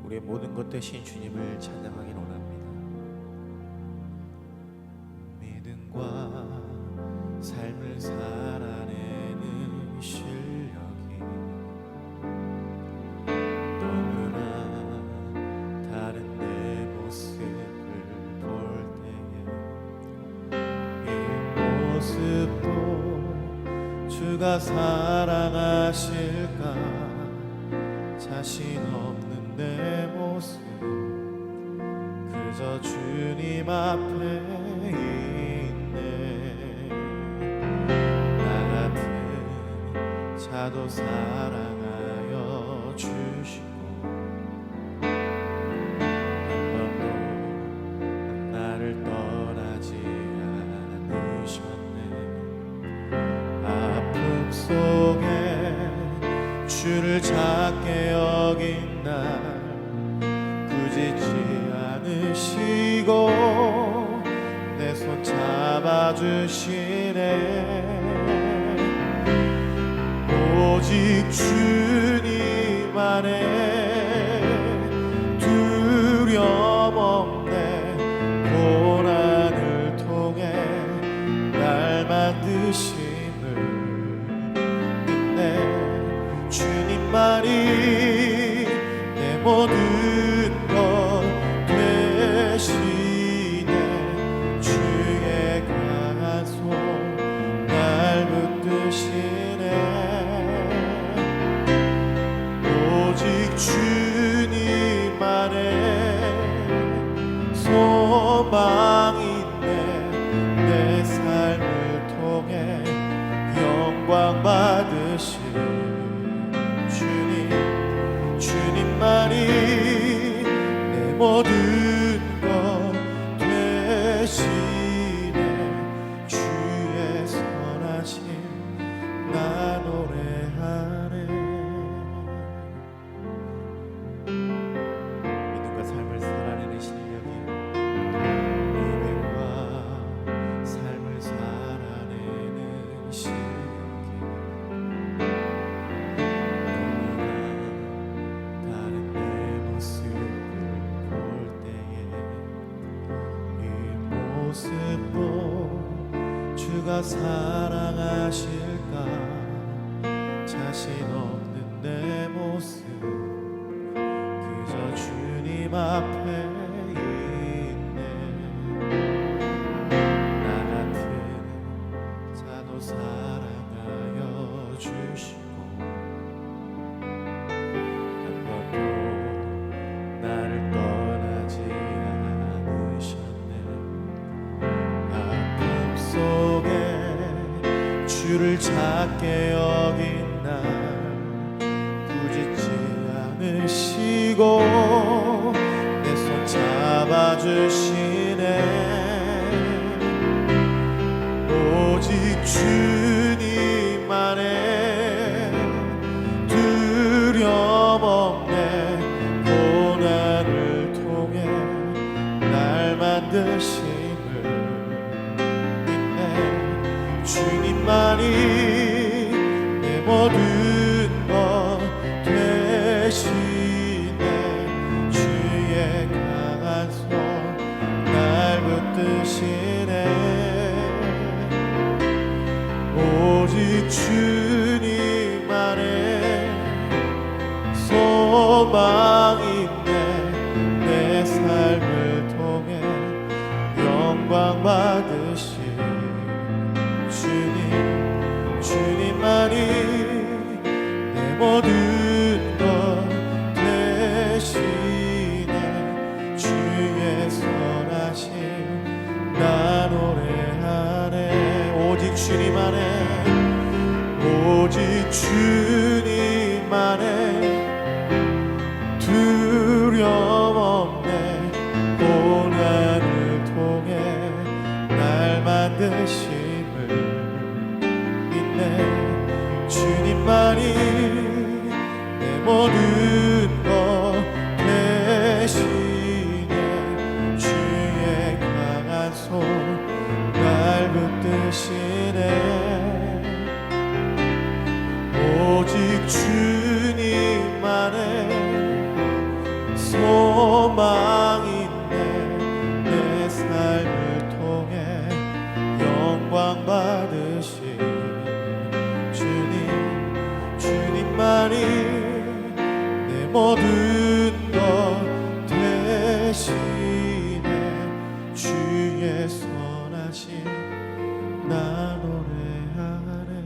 우리의 모든 것 대신 주님을 찬양하기 원합니다. 믿음과 삶을 살아내는 실력이 너무나 다른 내 모습을 볼 때에 이 모습도 주가 사랑하실까 자신 없는 내 모습 그저 주님 앞에 있네. 나 같은 자도 사랑하여 주시고 한 번도 나를 떠나지 않으셨네. 아픔 속에 주를 작게 여긴 날 꾸짖지 않으시고 내 손 잡아주시네. 오직 주님 안에 두려움 없네. 고난을 통해 날 만드심을 믿네. 주님만이 내 모든 것 되시네. 주의 강한 손 날 붙드시네. 오직 주님 안에 소망이 있네. 내 삶을 통해 영광 받으실 주님만이 내 모든 것 되시네. 주의 선하심 나 노래하네. 믿음과 삶을 살아내는 실력이 믿음과 삶을 살아내는 실력이 모습도 주가 사랑하실까 자신 없는 내 모습 그저 주님 앞에 있네. 나 같은 자도 사랑하여 주시고 한 번도 나를 떠나지 않으셨네. 속에 주를 작게 여긴 날 꾸짖지 않으시고 내 손 잡아주시네. 오직 주님 안에 두려움 없네. 고난을 통해 날 만드신 주님만이 내 모든 것 되시네. 주의 강한 손 날 붙드시네. 오직 주님 안에 소망이 있네. 내 삶을 통해 영광 받으시 주님만이 내 모든 것 되시네. 주의 선하심 나 노래하네. 오직 주님 안에 오직 주님 안에 두려움 없네. 고난을 통해 날 만드시 주님만이 내 모든 것 되시네. 주의 강한 손 날 붙드시네. 오직 주님 안에 너만이 내 모든 것 대신해 주의 선하심 나 노래하네.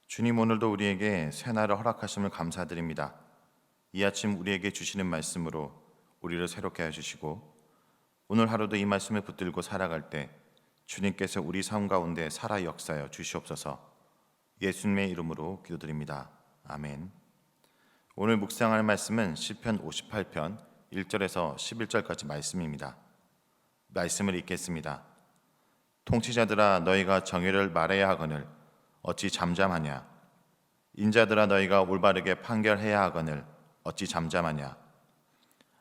주님, 오늘도 우리에게 새날을 허락하심을 감사드립니다. 이 아침 우리에게 주시는 말씀으로 우리를 새롭게 해주시고 오늘 하루도 이 말씀을 붙들고 살아갈 때 주님께서 우리 삶 가운데 살아 역사하여 주시옵소서. 예수님의 이름으로 기도드립니다. 아멘. 오늘 묵상할 말씀은 시편 58편 1절에서 11절까지 말씀입니다. 말씀을 읽겠습니다. 통치자들아 너희가 정의를 말해야 하거늘 어찌 잠잠하냐. 인자들아 너희가 올바르게 판결해야 하거늘 어찌 잠잠하냐.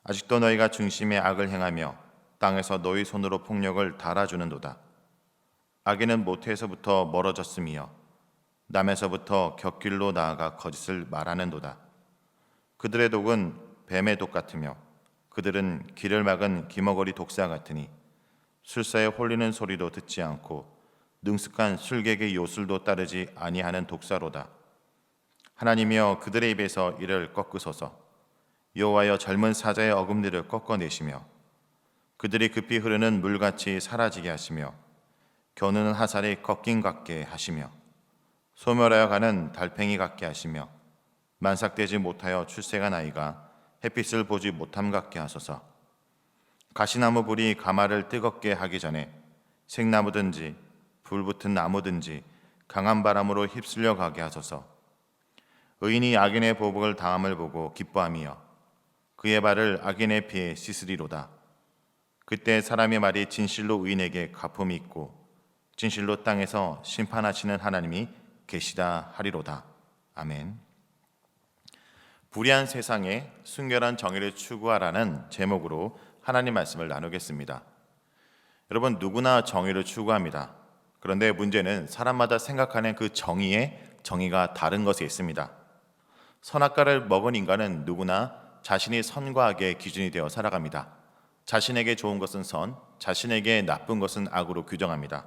아직도 너희가 중심에 악을 행하며 땅에서 너희 손으로 폭력을 달아주는도다. 악인은 모태에서부터 멀어졌으며 남에서부터 곁길로 나아가 거짓을 말하는도다. 그들의 독은 뱀의 독 같으며 그들은 길을 막은 기머거리 독사 같으니 술사에 홀리는 소리도 듣지 않고 능숙한 술객의 요술도 따르지 아니하는 독사로다. 하나님이여 그들의 입에서 이를 꺾으소서. 여호와여 젊은 사자의 어금니를 꺾어내시며 그들이 급히 흐르는 물같이 사라지게 하시며 겨누는 하살이 꺾인 같게 하시며 소멸하여 가는 달팽이 같게 하시며 만삭되지 못하여 출생한 아이가 햇빛을 보지 못함 같게 하소서. 가시나무 불이 가마를 뜨겁게 하기 전에 생나무든지 불붙은 나무든지 강한 바람으로 휩쓸려 가게 하소서. 의인이 악인의 보복을 당함을 보고 기뻐하며 그의 발을 악인의 피에 씻으리로다. 그때 사람의 말이 진실로 의인에게 갚음이 있고 진실로 땅에서 심판하시는 하나님이 계시다 하리로다. 아멘. 불의한 세상에 순결한 정의를 추구하라는 제목으로 하나님 말씀을 나누겠습니다. 여러분, 누구나 정의를 추구합니다. 그런데 문제는 사람마다 생각하는 그 정의가 다른 것에 있습니다. 선악과를 먹은 인간은 누구나 자신이 선과 악의 기준이 되어 살아갑니다. 자신에게 좋은 것은 선, 자신에게 나쁜 것은 악으로 규정합니다.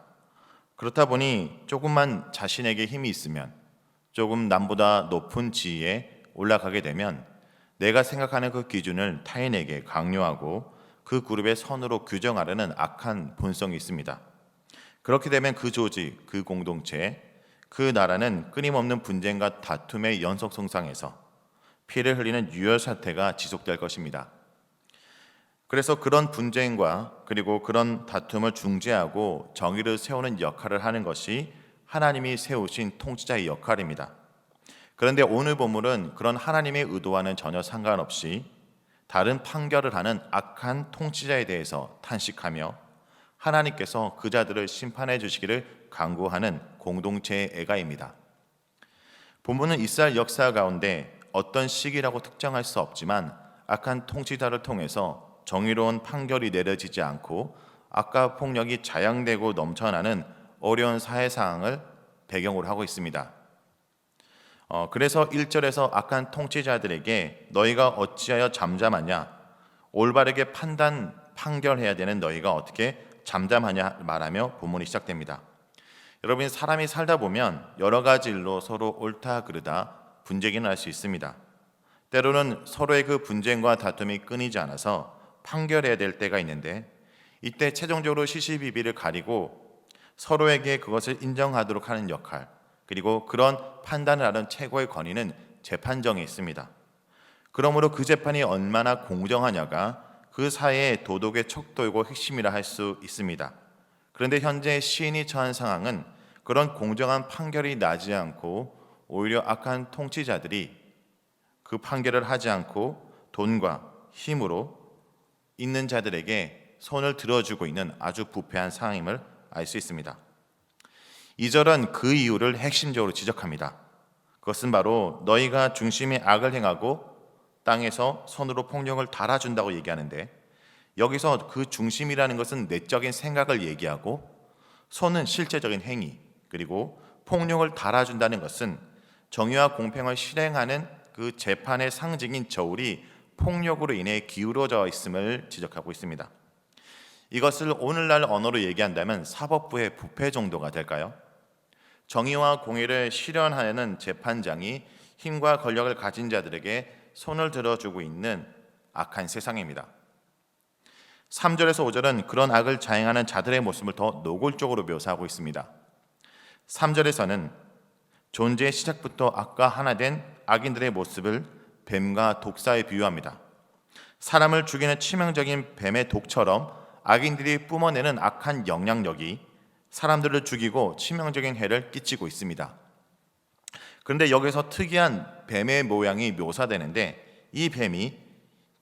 그렇다 보니 조금만 자신에게 힘이 있으면, 조금 남보다 높은 지위에 올라가게 되면 내가 생각하는 그 기준을 타인에게 강요하고 그 그룹의 선으로 규정하려는 악한 본성이 있습니다. 그렇게 되면 그 조직, 그 공동체, 그 나라는 끊임없는 분쟁과 다툼의 연속선상에서 피를 흘리는 유혈 사태가 지속될 것입니다. 그래서 그런 분쟁과 그리고 그런 다툼을 중재하고 정의를 세우는 역할을 하는 것이 하나님이 세우신 통치자의 역할입니다. 그런데 오늘 본문은 그런 하나님의 의도와는 전혀 상관없이 다른 판결을 하는 악한 통치자에 대해서 탄식하며 하나님께서 그 자들을 심판해 주시기를 간구하는 공동체의 애가입니다. 본문은 이스라엘 역사 가운데 어떤 시기라고 특정할 수 없지만 악한 통치자를 통해서 정의로운 판결이 내려지지 않고 악과 폭력이 자양되고 넘쳐나는 어려운 사회 상황을 배경으로 하고 있습니다. 그래서 1절에서 악한 통치자들에게 너희가 어찌하여 잠잠하냐, 올바르게 판결해야 되는 너희가 어떻게 잠잠하냐 말하며 본문이 시작됩니다. 여러분, 사람이 살다 보면 여러 가지 일로 서로 옳다 그르다 분쟁이 날 수 있습니다. 때로는 서로의 그 분쟁과 다툼이 끊이지 않아서 판결해야 될 때가 있는데 이때 최종적으로 시시비비를 가리고 서로에게 그것을 인정하도록 하는 역할, 그리고 그런 판단을 하는 최고의 권위는 재판정에 있습니다. 그러므로 그 재판이 얼마나 공정하냐가 그 사회의 도덕의 척도이고 핵심이라 할 수 있습니다. 그런데 현재 시인이 처한 상황은 그런 공정한 판결이 나지 않고 오히려 악한 통치자들이 그 판결을 하지 않고 돈과 힘으로 있는 자들에게 손을 들어주고 있는 아주 부패한 상황임을 알 수 있습니다. 2절은 그 이유를 핵심적으로 지적합니다. 그것은 바로 너희가 중심에 악을 행하고 땅에서 손으로 폭력을 달아준다고 얘기하는데, 여기서 그 중심이라는 것은 내적인 생각을 얘기하고 손은 실제적인 행위, 그리고 폭력을 달아준다는 것은 정의와 공평을 실행하는 그 재판의 상징인 저울이 폭력으로 인해 기울어져 있음을 지적하고 있습니다. 이것을 오늘날 언어로 얘기한다면 사법부의 부패 정도가 될까요? 정의와 공의를 실현하는 재판장이 힘과 권력을 가진 자들에게 손을 들어주고 있는 악한 세상입니다. 3절에서 5절은 그런 악을 자행하는 자들의 모습을 더 노골적으로 묘사하고 있습니다. 3절에서는 존재의 시작부터 악과 하나 된 악인들의 모습을 뱀과 독사에 비유합니다. 사람을 죽이는 치명적인 뱀의 독처럼 악인들이 뿜어내는 악한 영향력이 사람들을 죽이고 치명적인 해를 끼치고 있습니다. 그런데 여기서 특이한 뱀의 모양이 묘사되는데 이 뱀이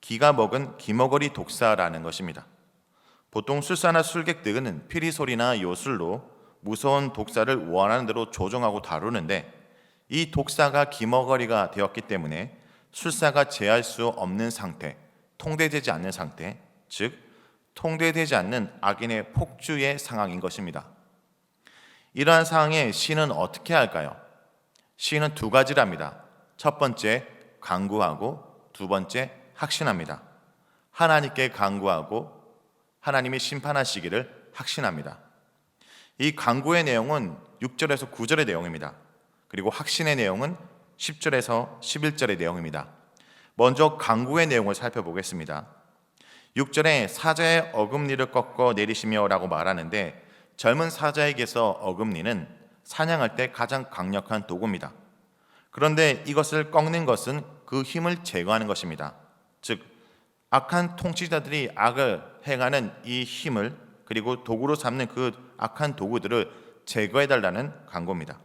기가 먹은 기머거리 독사라는 것입니다. 보통 술사나 술객 등은 피리소리나 요술로 무서운 독사를 원하는 대로 조종하고 다루는데 이 독사가 기머거리가 되었기 때문에 술사가 제할 수 없는 상태, 통제되지 않는 상태, 즉 통제되지 않는 악인의 폭주의 상황인 것입니다. 이러한 상황에 시인은 어떻게 할까요? 시인은 두 가지랍니다. 첫 번째, 간구하고 두 번째, 확신합니다. 하나님께 간구하고 하나님이 심판하시기를 확신합니다. 이 간구의 내용은 6절에서 9절의 내용입니다. 그리고 확신의 내용은 10절에서 11절의 내용입니다. 먼저 간구의 내용을 살펴보겠습니다. 6절에 사자의 어금니를 꺾어 내리시며 라고 말하는데 젊은 사자에게서 어금니는 사냥할 때 가장 강력한 도구입니다. 그런데 이것을 꺾는 것은 그 힘을 제거하는 것입니다. 즉 악한 통치자들이 악을 행하는 이 힘을 그리고 도구로 삼는 그 악한 도구들을 제거해달라는 간구입니다.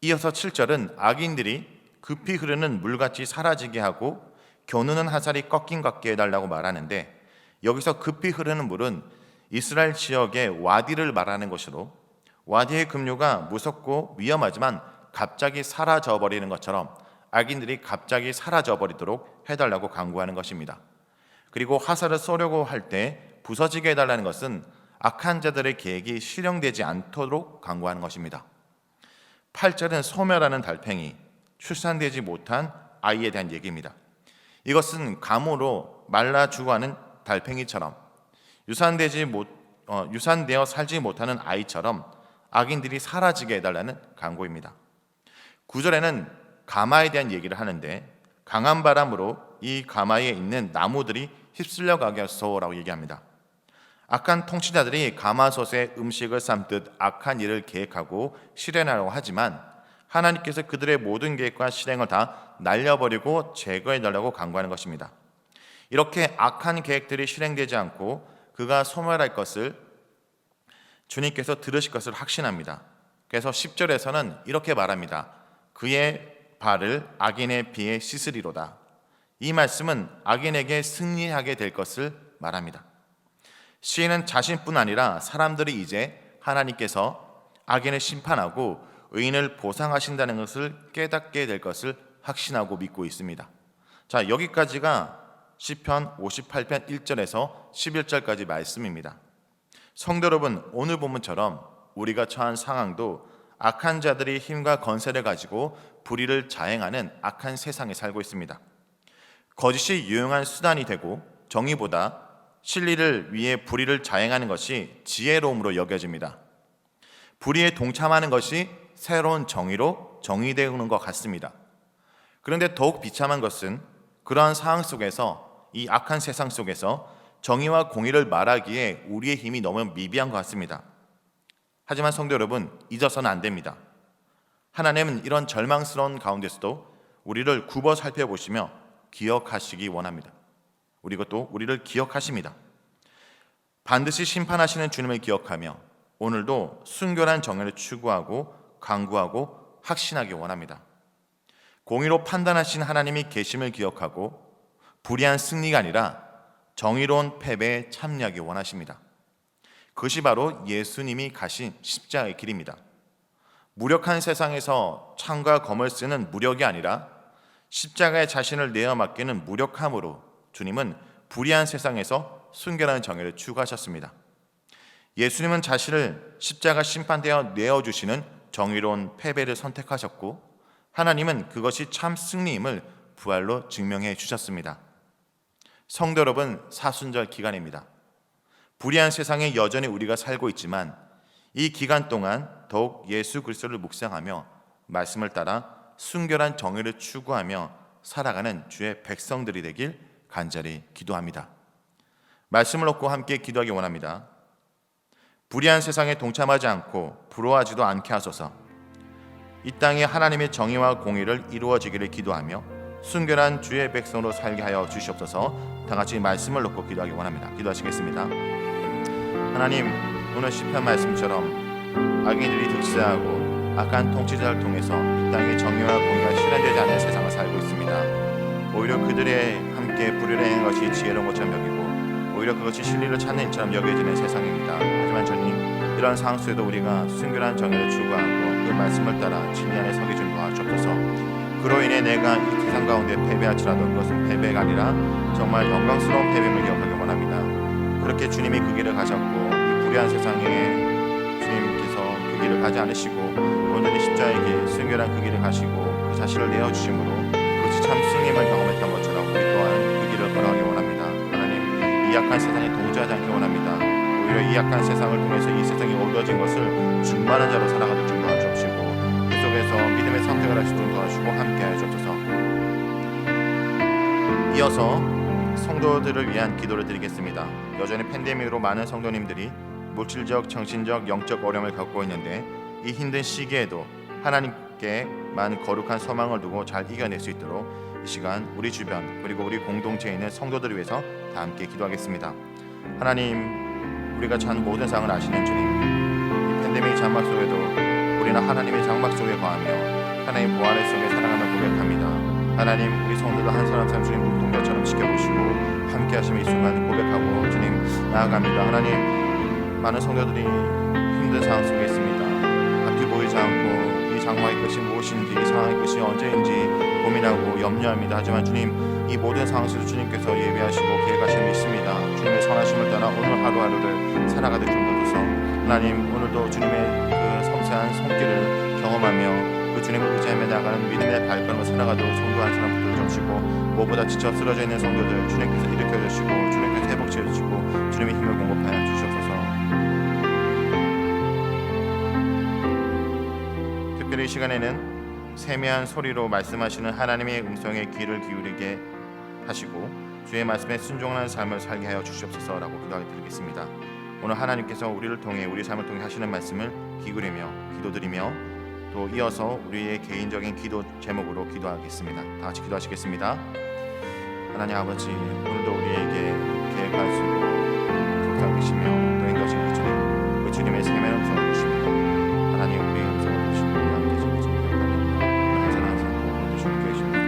이어서 7절은 악인들이 급히 흐르는 물같이 사라지게 하고 겨누는 화살이 꺾인 것 같게 해달라고 말하는데 여기서 급히 흐르는 물은 이스라엘 지역의 와디를 말하는 것으로 와디의 급류가 무섭고 위험하지만 갑자기 사라져버리는 것처럼 악인들이 갑자기 사라져버리도록 해달라고 간구하는 것입니다. 그리고 화살을 쏘려고 할 때 부서지게 해달라는 것은 악한 자들의 계획이 실현되지 않도록 간구하는 것입니다. 8절은 소멸하는 달팽이, 출산되지 못한 아이에 대한 얘기입니다. 이것은 감으로 말라 죽어가는 달팽이처럼 유산되어 살지 못하는 아이처럼 악인들이 사라지게 해달라는 간구입니다. 9절에는 가마에 대한 얘기를 하는데 강한 바람으로 이 가마에 있는 나무들이 휩쓸려 가게 하소서라고 얘기합니다. 악한 통치자들이 가마솥에 음식을 삶듯 악한 일을 계획하고 실행하려고 하지만 하나님께서 그들의 모든 계획과 실행을 다 날려버리고 제거해달라고 간구하는 것입니다. 이렇게 악한 계획들이 실행되지 않고 그가 소멸할 것을 주님께서 들으실 것을 확신합니다. 그래서 10절에서는 이렇게 말합니다. 그의 발을 악인의 피에 씻으리로다. 이 말씀은 악인에게 승리하게 될 것을 말합니다. 시인은 자신뿐 아니라 사람들이 이제 하나님께서 악인을 심판하고 의인을 보상하신다는 것을 깨닫게 될 것을 확신하고 믿고 있습니다. 자, 여기까지가 시편 58편 1절에서 11절까지 말씀입니다. 성도 여러분, 오늘 본문처럼 우리가 처한 상황도 악한 자들이 힘과 건세를 가지고 불의를 자행하는 악한 세상에 살고 있습니다. 거짓이 유용한 수단이 되고 정의보다 진리를 위해 불의를 자행하는 것이 지혜로움으로 여겨집니다. 불의에 동참하는 것이 새로운 정의로 정의되는 것 같습니다. 그런데 더욱 비참한 것은 그러한 상황 속에서 이 악한 세상 속에서 정의와 공의를 말하기에 우리의 힘이 너무 미비한 것 같습니다. 하지만 성도 여러분, 잊어서는 안 됩니다. 하나님은 이런 절망스러운 가운데서도 우리를 굽어 살펴보시며 기억하시기 원합니다. 그리고 우리를 기억하십니다. 반드시 심판하시는 주님을 기억하며 오늘도 순결한 정의를 추구하고 간구하고 확신하기 원합니다. 공의로 판단하신 하나님이 계심을 기억하고 불의한 승리가 아니라 정의로운 패배에 참여하기 원하십니다. 그것이 바로 예수님이 가신 십자가의 길입니다. 무력한 세상에서 창과 검을 쓰는 무력이 아니라 십자가에 자신을 내어 맡기는 무력함으로 주님은 불의한 세상에서 순결한 정의를 추구하셨습니다. 예수님은 자신을 십자가 심판되어 내어주시는 정의로운 패배를 선택하셨고 하나님은 그것이 참 승리임을 부활로 증명해 주셨습니다. 성도 여러분, 사순절 기간입니다. 불의한 세상에 여전히 우리가 살고 있지만 이 기간 동안 더욱 예수 그리스도를 묵상하며 말씀을 따라 순결한 정의를 추구하며 살아가는 주의 백성들이 되길 간절히 기도합니다. 말씀을 얻고 함께 기도하기 원합니다. 불의한 세상에 동참하지 않고 부러워하지도 않게 하소서. 이 땅에 하나님의 정의와 공의를 이루어지기를 기도하며 순결한 주의 백성으로 살게 하여 주시옵소서. 다 같이 말씀을 놓고 기도하기 원합니다. 기도하시겠습니다. 하나님, 오늘 시편 말씀처럼 악인들이 득세하고 악한 통치자를 통해서 이 땅의 정의와 공의가 실현되지 않는 세상을 살고 있습니다. 오히려 그들의 함께 불의를 행한 것이 지혜로운 것처럼 여기고 오히려 그것이 진리를 찾는 일처럼 여겨지는 세상입니다. 하지만 주님, 이런 상황 속에도 우리가 순결한 정의를 추구하고 그 말씀을 따라 진리 안에 서기 좀 도와주옵소서. 그로 인해 내가 이 세상 가운데 패배할지라도 그것은 패배가 아니라 정말 영광스러운 패배임을 기억하기 원합니다. 그렇게 주님이 그 길을 가셨고 이 불의한 세상에 주님께서 그 길을 가지 않으시고 온전히 십자가의 길, 순결한 그 길을 가시고 그 자신을 내어주심으로 그것이 참 승리를 경험했던 것처럼 우리 또한 그 길을 걸어가기 원합니다. 하나님, 이 약한 세상에 동조하지 않기 원합니다. 오히려 이 약한 세상을 통해서 이 세상이 어두워진 것을 준비하는 자로 살아가도록 좀 도와주옵시고 그 속에서 믿음의 선택을 할 수 있도록 도와주시고 함께하여 주옵소서. 이어서 성도들을 위한 기도를 드리겠습니다. 여전히 팬데믹으로 많은 성도님들이 물질적, 정신적, 영적 어려움을 겪고 있는데 이 힘든 시기에도 하나님께만 거룩한 소망을 두고 잘 이겨낼 수 있도록 이 시간 우리 주변 그리고 우리 공동체에 있는 성도들을 위해서 다 함께 기도하겠습니다. 하나님, 우리가 처한 모든 상황을 아시는 주님, 이 팬데믹 장막 속에도 우리는 하나님의 장막 속에 거하며 하나님 보안의 속에 살아가며 고백합니다. 하나님, 우리 성도들 한 사람 한 주님 눈동자처럼 지켜보시고 함께 하시며 이 순간 고백하고 주님 나아갑니다. 하나님, 많은 성도들이 힘든 상황 속에 있습니다. 앞이 보이지 않고 이 장막의 끝이 무엇인지 이 상황의 끝이 언제인지 고민하고 염려합니다. 하지만 주님, 이 모든 상황 속에서 주님께서 예비하시고 계획하심이 있습니다. 주님의 선하심을 따라 오늘 하루하루를 살아가도록 좀 도와주소서. 하나님, 오늘도 주님의 그 섬세한 손길을 경험하며 그 주님을 의지하며 나가는 믿음의 발걸음을 살아가도록 성도한 사람 붙들어 주시고 무엇보다 지쳐 쓰러져 있는 성도들 주님께서 일으켜 주시고 주님께서 회복시켜 주시고 주님의 힘을 공급하여 주시옵소서. 특별히 이 시간에는 세미한 소리로 말씀하시는 하나님의 음성에 귀를 기울이게 하시고 주의 말씀에 순종하는 삶을 살게 하여 주시옵소서라고 기도드리겠습니다. 오늘 하나님께서 우리를 통해 우리 삶을 통해 하시는 말씀을 기울이며 기도드리며 또 이어서 우리의 개인적인 기도 제목으로 기도하겠습니다. 다 같이 기도하시겠습니다. 하나님 아버지, 오늘도 우리에게 계획하시고 속삭이시며 또 인도하시는 그 주님, 그 주님의 세미한 음성을 주십니다. 하나님, 우리의 음성을 주시고 함께 주님 기억합니다. 항상 주님 계시는 것